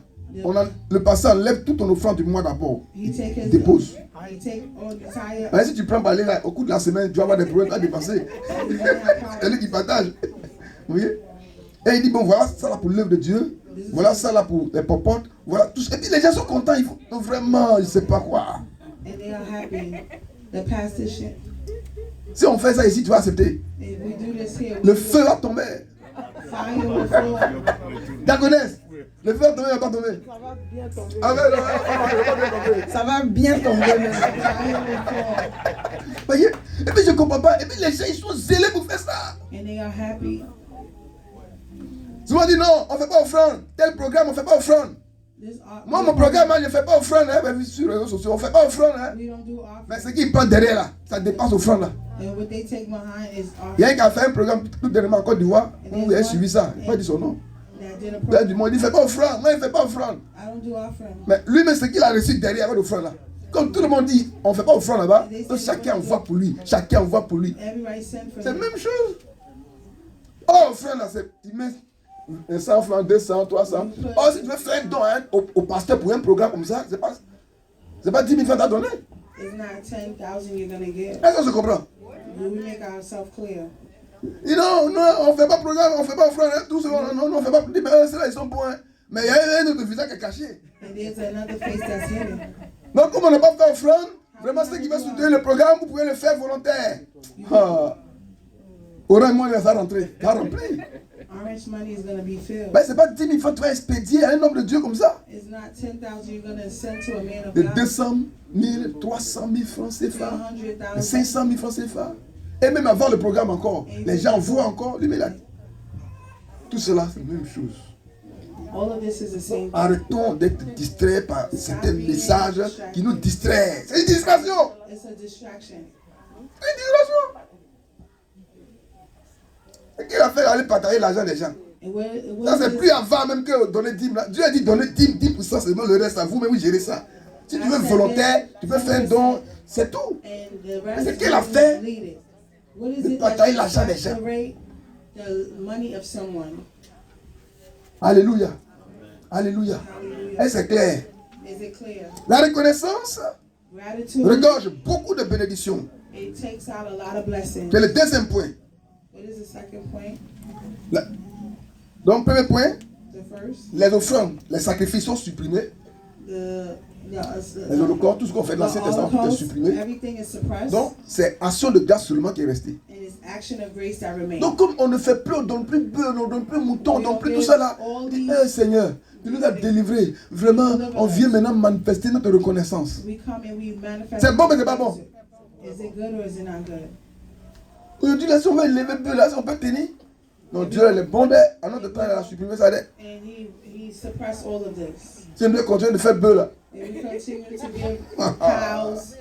le pasteur enlève toute ton offrande du mois d'abord. He take Il his dépose. he take all the tire. Mais si tu prends par aller là, au cours de la semaine, tu vas avoir des problèmes à dépenser. C'est lui qui partage. Vous voyez? Et il dit, bon, voilà ça là pour l'œuvre de Dieu. Voilà ça là pour les popotes. Voilà tout. Et puis les gens sont contents. Ils font non, vraiment, je ne sais pas quoi. And they are happy. The pastorship. Si on fait ça ici, tu vas accepter. If we do this here, Le feu va tomber. fire will fall. Diaconesse, le feu va tomber, il va pas tomber. Ah, mais non, il va pas tomber. Ça va bien tomber maintenant. Fire will fall. Voyez? Et puis je ne comprends pas. Et puis les gens, ils sont zélés pour faire ça. And they are happy. Souvent dit non, on ne fait pas offrande. Tel programme, on ne fait pas offrande. Moi, mon programme, je ne fais pas offrande. Hein, sur les réseaux sociaux, on ne fait pas offrande. Hein. We don't do offering. Mais ce qui prend derrière là, ça dépasse offrande là. And what they take behind is Il y a un offering. qui a fait un programme tout dernièrement en Côte d'Ivoire. Vous avez suivi ça. Il n'a pas dit son nom. That did a Il a dit, program. moi, il ne fait pas offrande. Moi, il ne fait pas offrande. I don't do offering. Mais lui-même, ce qu'il a reçu derrière avec l'offrande là. Comme tout le monde dit, on ne fait pas offrande là-bas. Donc chacun envoie pour lui. Chacun envoie pour lui. Everybody send for C'est la them. même chose. Oh, offrande là, c'est. Tu mets 100 francs, 200, 300. Oh, si tu veux faire un don hein, au pasteur pour un programme comme ça, c'est pas 10 000 francs à donner. It's not 10,000 you're gonna get. Est-ce qu'on se comprend? Do we make ourselves clear? Dis non, on ne fait pas programme, on ne fait pas offrande, hein, tout ça, non, on ne fait pas. Dis, mais ceux-là, ils sont bons. Hein. Mais il y a un autre visage qui est caché. And there's another face that's hidden. Donc, comme on n'a pas fait offrande, vraiment, ceux qui veulent soutenir le programme, vous pouvez le faire volontaire. Ah. Orange Money va rentrer. Ça rempli. Orange money is gonna be filled. Mais ce n'est pas 10 000 francs, tu vas expédier à un homme de Dieu comme ça. It's not 10,000 you're gonna send to a man of De God. 200 000, 300 000 francs CFA, de 300,000. 500 000 francs CFA. Et même avant le programme encore, les gens voient encore. Lui, mais là, tout cela, c'est la même chose. All of this is the same thing. Arrêtons d'être distraits par certains messages qui nous distraient. C'est une distraction. It's a distraction. C'est une distraction. Et qui va faire aller partager l'argent des gens? And what Ça, is c'est this? plus avant même que donner 10 000. Dieu a dit donner 10%, seulement le reste à vous, mais vous gérez ça. Si tu veux volontaire, tu peux faire un don, c'est tout. And the rest C'est is quelle affaire needed. What is de it partager that l'argent des gens? separate the money of someone? Alléluia. Alléluia. Hallelujah. Et c'est clair. Is it clear? La reconnaissance Gratitude. regorge beaucoup de bénédictions. It takes out a lot of blessings. C'est le deuxième point. What is the second point? La- Donc, premier point, The first, les offrandes, les sacrifices sont supprimés. Les holocaustes, tout ce qu'on fait dans l'Ancien Testament, tout est holocaust, supprimé. everything is suppressed. Donc, c'est action de grâce seulement qui est restée. And it's action of grace that remains. Donc, comme on ne fait plus, on ne donne plus bœuf, on ne donne plus mouton, on ne donne plus tout ça là. Eh, Seigneur, tu nous as délivrés. Vraiment, on vient maintenant manifester notre reconnaissance. We come and we manifest. C'est bon, mais c'est pas bon. Is it good or is it not good? Aujourd'hui, là, si on veut lever Dieu, là, si on peut tenir. Non, Dieu, elle est bonne. À notre temps, elle a supprimé ça. And he suppressed all of this. Si on doit continuer de faire bœuf, là. And we continue to give cows,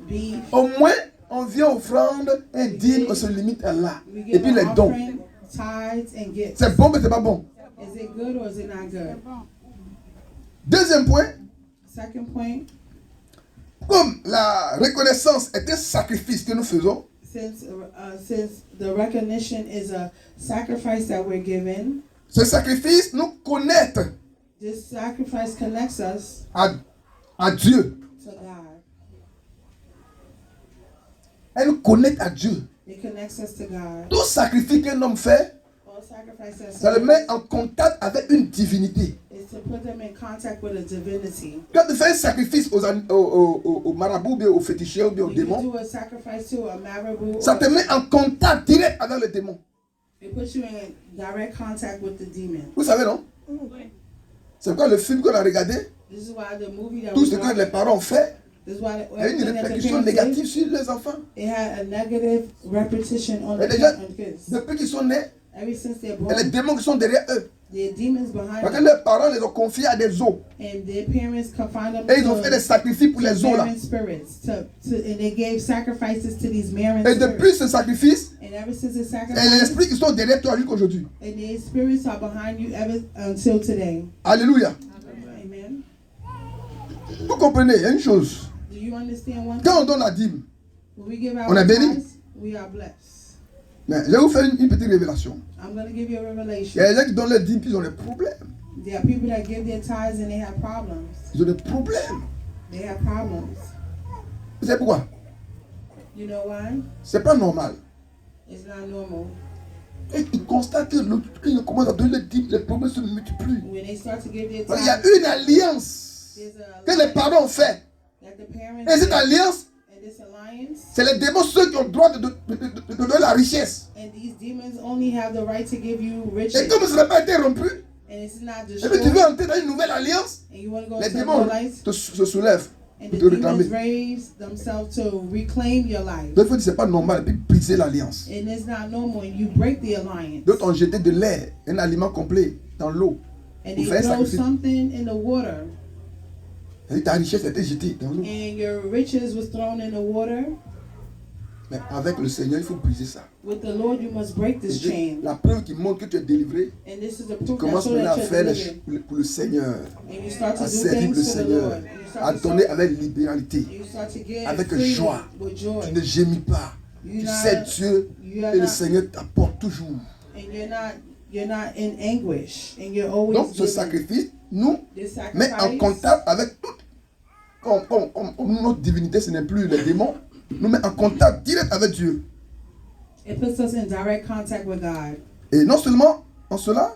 beef. Au moins, on vient offrande et dîme, on se limite à là. We Et give puis les an dons. offering, tithes, and gifts. C'est bon, mais c'est pas bon. Is it good or is it not good? Deuxième point, Second point, comme la reconnaissance est un sacrifice que nous faisons, since the recognition is a sacrifice that we're given, ce sacrifice nous connecte this sacrifice connects us à Dieu. to God. Elle nous connecte à Dieu. It connects us to God. Tout sacrifice qu'un homme fait, All sacrifices ça le met en contact avec une divinité. is to put them in contact with a divinity. Quand tu fais un sacrifice aux marabouts, ou bien aux féticheurs, ou bien aux When you démons, do a sacrifice to a marabou, ça te met en contact direct avec le démon. it puts you in direct contact with the demon. Vous savez, non? C'est pourquoi le film qu'on a regardé, This is why the movie that tout we ce que watched, les parents ont fait, this is why a une everything that the répercussion parents négative did, sur les enfants. it had a negative repetition on Et the déjà, on kids. depuis qu'ils sont nés, Ever since they're il y a les born, démons qui sont derrière eux. there are demons behind Parce que them, leurs parents les ont confiés à des os. and their parents confined them Et ils ont fait des sacrifices pour les os là. marine spirits. And they gave sacrifices to these marine Et spirits. depuis ce sacrifice, And ever since the et les sacrifice, esprits qui sont derrière toi jusqu'aujourd'hui. and the spirits are behind you ever until today. Alléluia. Amen. Vous comprenez, il y a une chose. Do you understand one thing? Quand on donne la dîme, When we give our on est béni. tithes, we are blessed. mais je vais vous faire une petite révélation. I'm going to give you a Il revelation. y a des gens qui donnent leur dîme puis ils ont des problèmes. There are people that give their tithes and they have problems. Ils ont des problèmes. They have problems. Vous savez pourquoi? You know why? C'est pas normal. It's not normal. Et ils constatent que quand ils commencent à donner leur dîme, les problèmes se multiplient. When they start to give their Il y a tithes, une alliance there's a que les parents ont fait. that the parents Et cette did. alliance, And this alliance, c'est les démons ceux qui ont le droit de donner la richesse. and these demons only have the right to give you Et riches. comme ça n'a pas été rompu, And it's not et puis tu veux destroyed. entrer dans une nouvelle alliance, And you want to go les to démons the life, se soulèvent and pour the te demons réclamer. raise themselves to reclaim your life. Donc il faut dire que ce n'est pas normal, et puis briser l'alliance. And it's not normal. And you break the alliance. D'autres ont jeté de l'air, un aliment complet, dans l'eau. And Pour they faire throw sacrifice. something in the water. Et ta richesse était jetée dans l'eau. And your riches was thrown in the water. Mais avec le Seigneur, il faut briser ça. With the Lord, you must break this chain. La preuve qui montre que tu es délivré, And this is the tu proof that commences shows maintenant à that faire you're les delivered. choses pour le Seigneur, And you start to à do servir things le for the Seigneur, Lord. You à start to donner serve. avec libéralité, You start to give avec freely, joie. with Tu joy. ne gémis pas. You're Tu not- sais Dieu you are et le not- Seigneur t'apporte toujours. And you're not in anguish. And you're always Donc ce giving. sacrifice nous This met en sacrifice contact avec tout. Comme notre divinité, ce n'est plus les démons, nous met en contact direct avec Dieu. it puts us in direct contact with God. Et non seulement en cela,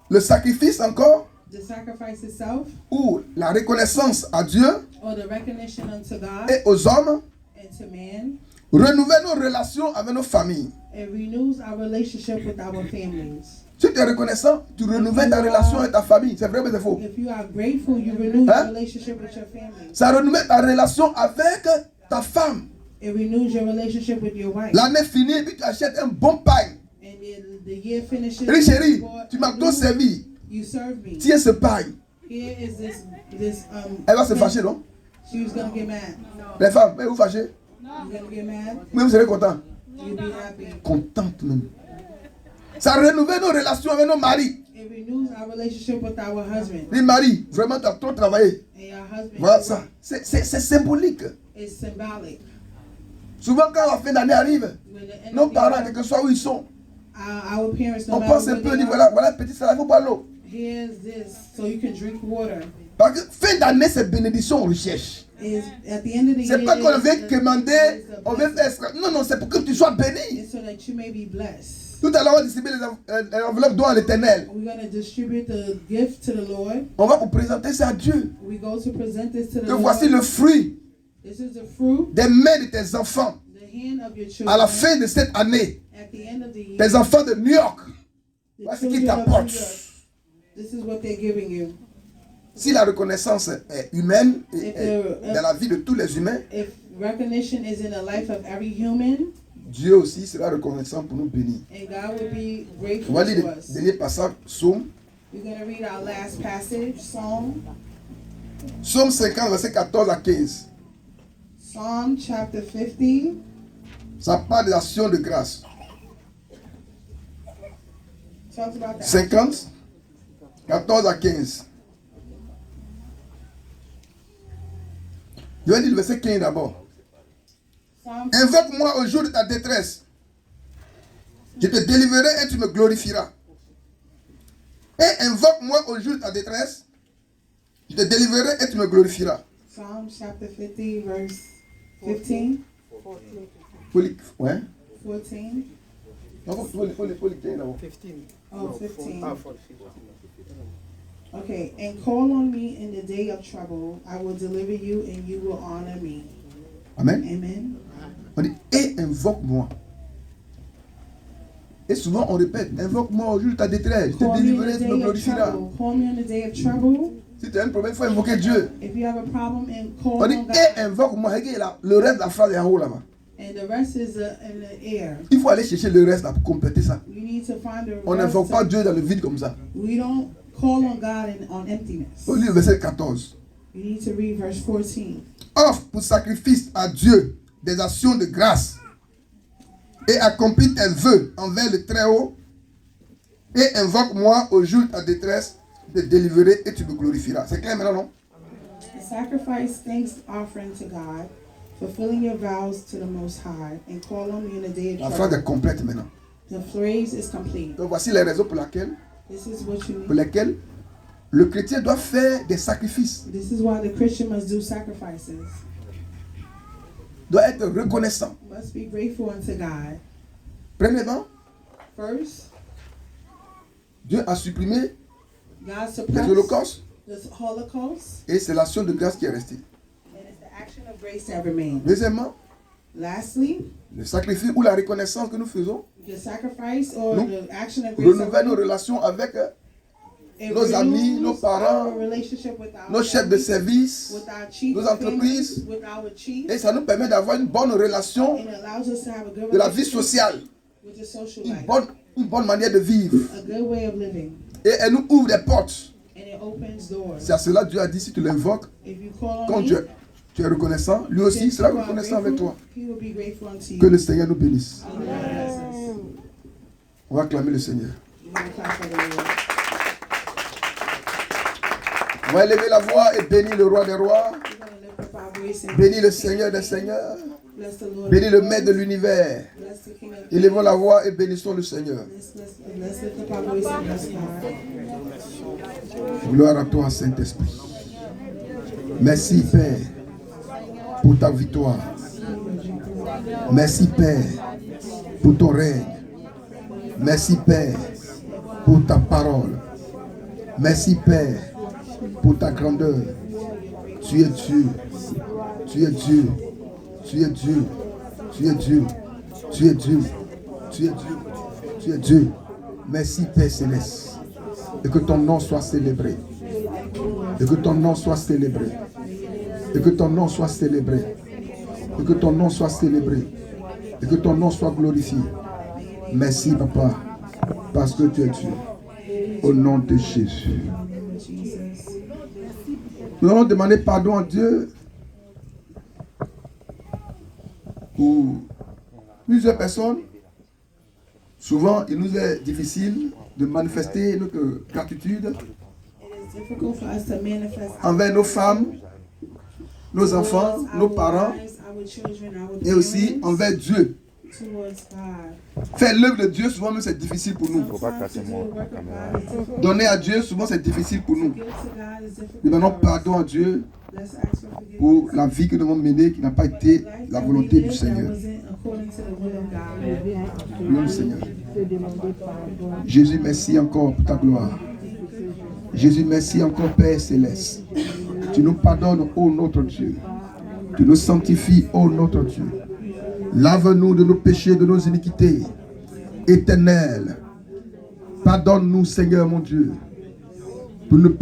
le sacrifice encore, The sacrifice itself, ou la reconnaissance à Dieu or the recognition unto God et aux hommes, and to man, renouvelle nos relations avec nos familles. it renews our relationship with our families. Si tu es reconnaissant, tu renouvelles ta relation avec ta famille. C'est vrai ou c'est faux? If you are grateful, you renew Hein? your relationship with your family. Ça renouvelle ta relation avec ta femme. It renews your relationship with your wife. L'année finie, et puis tu achètes un bon pain. And then the year finishes. Et chérie, you bought tu m'as a tout new- servi. You served me. Tiens ce pain. Here is this Elle va se fâcher, non? She was gonna get mad. Les femmes, mais vous fâchez? You're gonna get mad. Mais vous serez content. You'll be happy. Contente même. Ça renouvelle nos relations avec nos maris. It renews our relationship with our husband. Les maris, vraiment, tu as trop travaillé. And your husband. Voilà ça. C'est symbolique. It's symbolic. Souvent, quand la fin d'année arrive, When the end nos of the parents, year, quel que soit où ils sont, our parents, no on matter pense un where peu, on they dit are, voilà, petit, ça il faut pas l'eau. here's this, so you can drink water. Parce que fin d'année, c'est bénédiction, on recherche. Is at the end of the year. C'est pas qu'on veut it's commander, a on veut blessing. faire. Non, non, c'est pour que tu sois béni. It's so that you may be blessed. Tout à l'heure, on va distribuer les enveloppes d'eau à l'éternel. We're going to distribute the gift to the Lord. On va vous présenter ça à Dieu. We go to present this to the Que Lord. voici le fruit This is the fruit, des mains de tes enfants the hand of your children. à la fin de cette année. At the end of the year, Tes enfants de New York. the Voici qui children of t'apportent. New York, this is what they're giving you. Si la reconnaissance est humaine, et If est dans la vie de tous les humains, If recognition is in the life of every human, Dieu aussi sera reconnaissant pour nous bénir. And God will be On grateful va lire to le us. dernier passage, Psaume. We're going to read our last passage, Psaume 50, verset 14 à 15. Psalm chapter 50. Ça parle de l'action de grâce. Talks about the 50, 14 à 15. Je vais lire le verset 15 d'abord. Psalm Invoque-moi au jour de ta détresse. Je te délivrerai et tu me glorifieras. Et invoque-moi au jour de ta détresse. Je te délivrerai et tu me glorifieras. Psalm chapter 50, verse 15. Ouais. 14. Non, faut le 15 d'abord. 15. Oh, 15. Ah, 15. Okay, and call on me in the day of trouble. I will deliver you and you will honor me. Amen. Amen. On dit, et invoque-moi. Et souvent on répète, invoque-moi au jour de ta détresse. Je te Call me in délivrerai the et tu me day of glorifieras. trouble. Call me in the day of trouble. Si tu as un problème, il faut invoquer Dieu. If you have a problem, and call On dit, on God. et invoque-moi. Regarde là, le reste de la phrase est en haut là-bas. And the rest is in the air. Il faut aller chercher le reste là pour compléter ça. You need to find the On rest. n'invoque pas Dieu dans le vide comme ça. We don't call on God on emptiness. On lit le verset 14. You need to read verse 14. Offre pour sacrifice à Dieu des actions de grâce et accomplis tes vœux envers le Très-Haut et invoque-moi au jour de ta détresse, je te délivrerai et tu me glorifieras. C'est clair maintenant, non? Sacrifice thanks offering to God, fulfilling your vows to the Most High, and call on me in the day of La phrase trouble. est complète maintenant. The phrase is complete. Donc voici les raisons pour lesquelles Pour lesquelles le chrétien doit faire des sacrifices, This is why the Christian must do sacrifices. doit être reconnaissant. Must be grateful unto God. Premièrement, First, Dieu a supprimé God les suppressed holocaustes the Holocaust, et c'est l'action de grâce qui est restée. and it's the action of grace that remains. Deuxièmement, Lastly, le sacrifice ou la reconnaissance que nous faisons the sacrifice or Nous the action of grace renouvelle nos relations avec it nos amis, renews nos parents, our relationship with our nos chefs de families, service, with our chief nos of entreprises. families, with our chief, et ça nous permet d'avoir une bonne relation and it allows us to have a good de la vie relationship sociale, with the social une life, bonne manière de vivre. a good way of living, Et elle nous ouvre des portes. and it opens doors. C'est à cela que Dieu a dit, si tu l'invoques, If you call on quand me, tu es reconnaissant, lui aussi since sera you are reconnaissant avec grateful, toi. He will be grateful unto you. Que le Seigneur nous bénisse. And God bless us. On va acclamer le Seigneur. You want to clap for the Lord. On va élever la voix et bénir le roi des rois. We're going to lift up our voice and Bénis le Seigneur des seigneurs. bless the Lord. Bénis le maître de l'univers. Bless the King of Élevons la voix et bénissons le Seigneur. Let's lift up our voice and bless God. Gloire à toi, Saint-Esprit. Merci, Père, pour ta victoire. Merci, Père, pour ton règne. Merci, Père, pour ta parole. Merci, Père, pour ta grandeur. Tu es Dieu. Tu es Dieu. Tu es Dieu. Tu es Dieu. Tu es Dieu. Tu es Dieu. Tu es Dieu. Merci, Père Céleste. Et que ton nom soit célébré. Et que ton nom soit célébré. Et que ton nom soit célébré. Et que ton nom soit célébré. Et que ton nom soit glorifié. Merci, Papa, parce que tu es Dieu. Au nom de Jésus. Nous allons demander pardon à Dieu pour plusieurs personnes. Souvent, il nous est difficile de manifester notre gratitude It is difficult for us to manifest envers nos femmes, nos enfants, towards nos our parents wives, our children, our et aussi parents, envers Dieu. towards God. Faire l'œuvre de Dieu, souvent même c'est difficile pour nous. Sometimes to do the work of God is difficult. Donner à Dieu, souvent c'est difficile pour nous. Give to God is difficult. Nous demandons for us. pardon à Dieu Let's ask for forgiveness. pour la vie que nous avons menée qui n'a pas été Life la that volonté we du lived Seigneur. that wasn't according to the will of God. Louons le Seigneur. Jésus, merci encore pour ta gloire. Jésus, merci encore, Père Céleste. Tu nous pardonnes, ô notre Dieu. Tu nous sanctifies, ô notre Dieu. Lave-nous de nos péchés, de nos iniquités. Éternel, pardonne-nous, Seigneur mon Dieu, pour ne